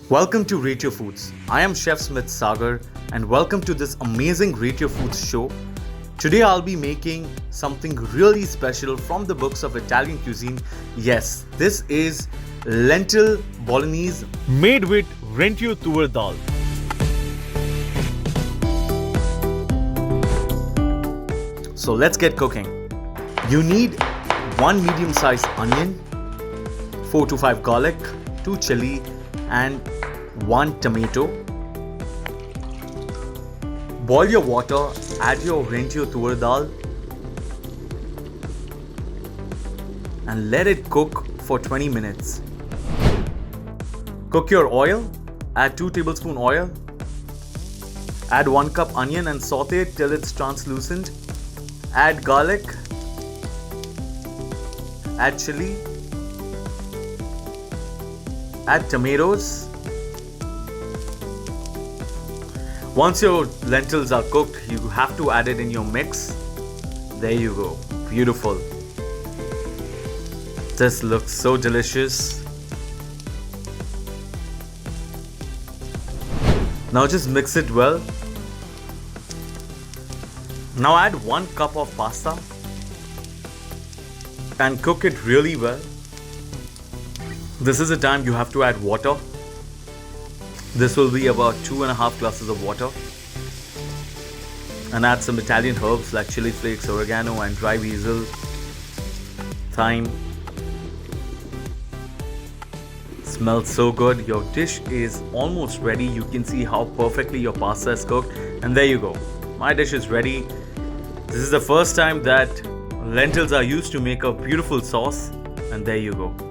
Welcome to Rate Foods. I am Chef Smith Sagar and welcome to this amazing Rate Foods show. Today I'll be making something really special from the books of Italian cuisine. Yes, this is lentil bolognese made with Rentio Toor Dal. So let's get cooking. You need 1 medium-sized onion, 4 to 5 garlic, 2 chili and 1 tomato. Boil your water, add your Rentio Toor Dal and let it cook for 20 minutes. Cook your oil, add 2 tablespoons oil. Add 1 cup onion and saute it till it's translucent. Add garlic. Add chili. Add tomatoes. Once your lentils are cooked, you have to add it in your mix. There you go. Beautiful. This looks so delicious. Now just mix it well. Now add 1 cup of pasta and cook it really well. This is the time you have to add water. This will be about 2.5 glasses of water. And add some Italian herbs like Chilli Flakes, Oregano and dry basil, thyme. Smells so good. Your dish is almost ready. You can see how perfectly your pasta is cooked. And there you go. My dish is ready. This is the first time that lentils are used to make a beautiful sauce. And there you go.